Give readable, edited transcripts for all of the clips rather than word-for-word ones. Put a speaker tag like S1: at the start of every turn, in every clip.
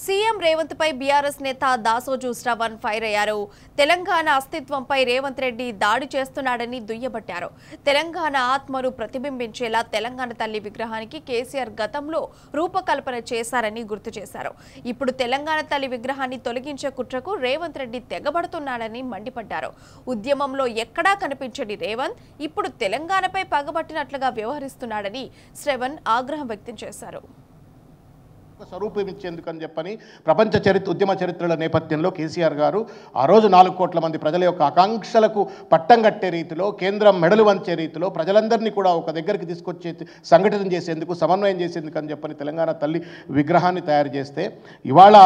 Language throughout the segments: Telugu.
S1: సీఎం రేవంత్ పై బీఆర్ఎస్ నేత దాసోజు శ్రవణ్ ఫైర్ అయ్యారు. తెలంగాణ అస్తిత్వంపై రేవంత్ రెడ్డి దాడి చేస్తున్నాడని దుయ్యబట్టారు. తెలంగాణ ఆత్మను ప్రతిబింబించేలా తెలంగాణ తల్లి విగ్రహానికి కేసీఆర్ గతంలో రూపకల్పన చేశారని గుర్తు చేశారు. ఇప్పుడు తెలంగాణ తల్లి విగ్రహాన్ని తొలగించే కుట్రకు రేవంత్ రెడ్డి తెగబడుతున్నాడని మండిపడ్డారు. ఉద్యమంలో ఎక్కడా కనిపించని రేవంత్ ఇప్పుడు తెలంగాణపై పగబట్టినట్లుగా వ్యవహరిస్తున్నాడని శ్రవణ్ ఆగ్రహం వ్యక్తం చేశారు.
S2: స్వరూపమిచ్చేందుకని చెప్పని ప్రపంచ ఉద్యమ చరిత్రల నేపథ్యంలో కేసీఆర్ గారు ఆ రోజు 4 కోట్ల మంది ప్రజల యొక్క ఆకాంక్షలకు పట్టం కట్టే రీతిలో, కేంద్రం మెడలు వంచే రీతిలో ప్రజలందరినీ కూడా ఒక దగ్గరికి తీసుకొచ్చే సంఘటితం చేసేందుకు, సమన్వయం చేసేందుకు అని చెప్పని తెలంగాణ తల్లి విగ్రహాన్ని తయారు చేస్తే ఇవాళ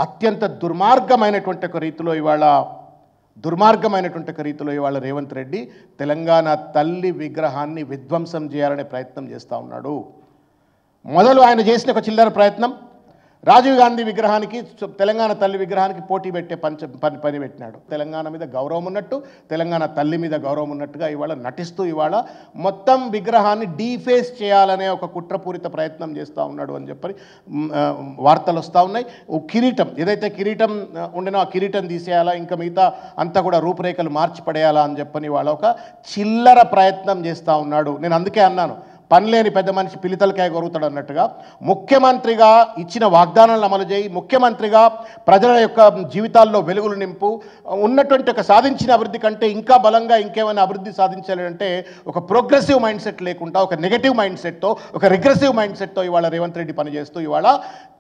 S2: అత్యంత దుర్మార్గమైనటువంటి ఒక రీతిలో ఇవాళ రేవంత్ రెడ్డి తెలంగాణ తల్లి విగ్రహాన్ని విధ్వంసం చేయాలనే ప్రయత్నం చేస్తూ ఉన్నాడు. మొదలు ఆయన చేసిన ఒక చిల్లర ప్రయత్నం రాజీవ్ గాంధీ విగ్రహానికి, తెలంగాణ తల్లి విగ్రహానికి పోటీ పెట్టే పని పెట్టినాడు. తెలంగాణ మీద గౌరవం ఉన్నట్టు, తెలంగాణ తల్లి మీద గౌరవం ఉన్నట్టుగా ఇవాళ నటిస్తూ ఇవాళ మొత్తం విగ్రహాన్ని డీఫేస్ చేయాలనే ఒక కుట్రపూరిత ప్రయత్నం చేస్తూ ఉన్నాడు అని చెప్పి వార్తలు వస్తూ ఉన్నాయి. కిరీటం ఏదైతే కిరీటం ఉండినో ఆ కిరీటం తీసేయాలా, ఇంకా మిగతా అంతా కూడా రూపురేఖలు మార్చి పడేయాలా అని చెప్పని ఇవాళ ఒక చిల్లర ప్రయత్నం చేస్తూ ఉన్నాడు. నేను అందుకే అన్నాను, పనిలేని పెద్ద మనిషి పిలితలకాయ కొరుగుతాడు అన్నట్టుగా ముఖ్యమంత్రిగా ఇచ్చిన వాగ్దానాలను అమలు చేయి, ముఖ్యమంత్రిగా ప్రజల యొక్క జీవితాల్లో వెలుగులు నింపు, ఉన్నటువంటి ఒక సాధించిన అభివృద్ధి కంటే ఇంకా బలంగా ఇంకేమైనా అభివృద్ధి సాధించాలి అంటే ఒక ప్రోగ్రెసివ్ మైండ్ సెట్ లేకుండా ఒక నెగటివ్ మైండ్ సెట్తో, ఒక రిగ్రెసివ్ మైండ్ సెట్తో ఇవాళ రేవంత్ రెడ్డి పనిచేస్తూ ఇవాళ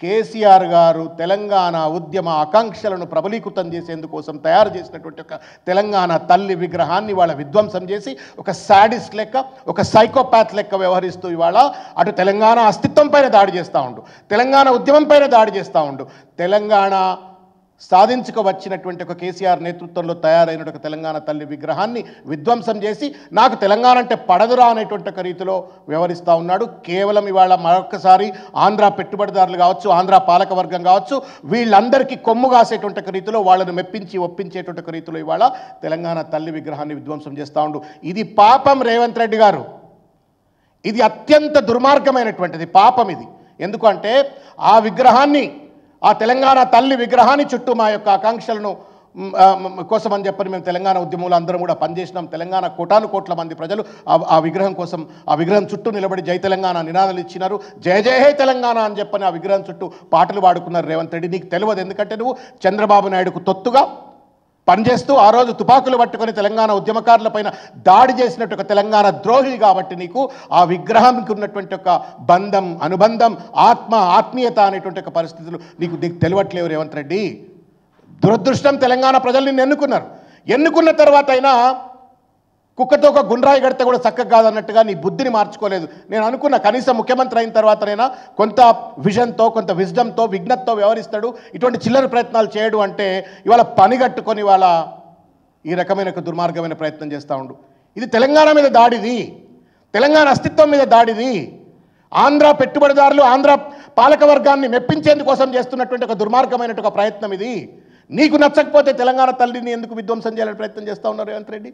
S2: కేసీఆర్ గారు తెలంగాణ ఉద్యమ ఆకాంక్షలను ప్రబలీకృతం చేసేందుకోసం తయారు చేసినటువంటి ఒక తెలంగాణ తల్లి విగ్రహాన్ని ఇవాళ విధ్వంసం చేసి ఒక సాడిస్ట్ లెక్క, ఒక సైకోపాత్ లెక్క వ్యవహరిస్తూ ఇవాళ అటు తెలంగాణ అస్తిత్వం పైన దాడి చేస్తూ ఉండు, తెలంగాణ ఉద్యమం పైన దాడి చేస్తూ ఉండు, తెలంగాణ సాధించుకోవచ్చినటువంటి ఒక కేసీఆర్ నేతృత్వంలో తయారైన ఒక తెలంగాణ తల్లి విగ్రహాన్ని విధ్వంసం చేసి నాకు తెలంగాణ అంటే పడదురా అనేటువంటి ఒక రీతిలో వ్యవహరిస్తూ ఉన్నాడు. కేవలం ఇవాళ మరొకసారి ఆంధ్ర పెట్టుబడిదారులు కావచ్చు, ఆంధ్ర పాలకవర్గం కావచ్చు, వీళ్ళందరికీ కొమ్ము కాసేటువంటి ఒక రీతిలో వాళ్ళను మెప్పించి ఒప్పించేటువంటి ఒక రీతిలో ఇవాళ తెలంగాణ తల్లి విగ్రహాన్ని విధ్వంసం చేస్తూ ఉండు. ఇది పాపం రేవంత్ రెడ్డి గారు, ఇది అత్యంత దుర్మార్గమైనటువంటిది పాపం ఇది. ఎందుకంటే ఆ విగ్రహాన్ని, ఆ తెలంగాణ తల్లి విగ్రహాన్ని చుట్టూ మా యొక్క ఆకాంక్షలను కోసం అని చెప్పని మేము తెలంగాణ ఉద్యమంలో అందరం కూడా పనిచేసినాం. తెలంగాణ కోట్ల మంది ప్రజలు ఆ విగ్రహం కోసం, ఆ విగ్రహం చుట్టూ నిలబడి జై తెలంగాణ నినాదాలు ఇచ్చినారు. జయ జయ హే తెలంగాణ అని చెప్పని ఆ విగ్రహం చుట్టూ పాటలు పాడుకున్నారు. రేవంత్ రెడ్డి నీకు తెలియదు, ఎందుకంటే నువ్వు చంద్రబాబు నాయుడుకు తొత్తుగా పనిచేస్తూ ఆ రోజు తుపాకులు పట్టుకొని తెలంగాణ ఉద్యమకారులపైన దాడి చేసినట్టు ఒక తెలంగాణ ద్రోహి కాబట్టి నీకు ఆ విగ్రహానికి ఉన్నటువంటి ఒక బంధం, అనుబంధం, ఆత్మీయత అనేటువంటి ఒక పరిస్థితులు నీకు తెలియట్లేవు రేవంత్ రెడ్డి. దురదృష్టం, తెలంగాణ ప్రజలు నిన్ను ఎన్నుకున్న తర్వాత అయినా కుక్కతో ఒక గుండ్రాయి గడితే కూడా చక్కగా కాదన్నట్టుగా నీ బుద్ధిని మార్చుకోలేదు. నేను అనుకున్న కనీసం ముఖ్యమంత్రి అయిన తర్వాతనైనా కొంత విజన్తో, కొంత విజ్డమ్తో, విజ్ఞతతో వ్యవహరిస్తాడు, ఇటువంటి చిల్లర ప్రయత్నాలు చేయడు అంటే ఇవాళ పని కట్టుకొని ఇవాళ ఈ రకమైన ఒక దుర్మార్గమైన ప్రయత్నం చేస్తూ ఉండు. ఇది తెలంగాణ మీద దాడిది, తెలంగాణ అస్తిత్వం మీద దాడిది. ఆంధ్ర పెట్టుబడిదారులు, ఆంధ్ర పాలకవర్గాన్ని మెప్పించేందుకోసం చేస్తున్నటువంటి ఒక దుర్మార్గమైన ఒక ప్రయత్నం ఇది. నీకు నచ్చకపోతే తెలంగాణ తల్లిని ఎందుకు విధ్వంసం చేయాలని ప్రయత్నం చేస్తూ ఉన్నారు రేవంత్ రెడ్డి?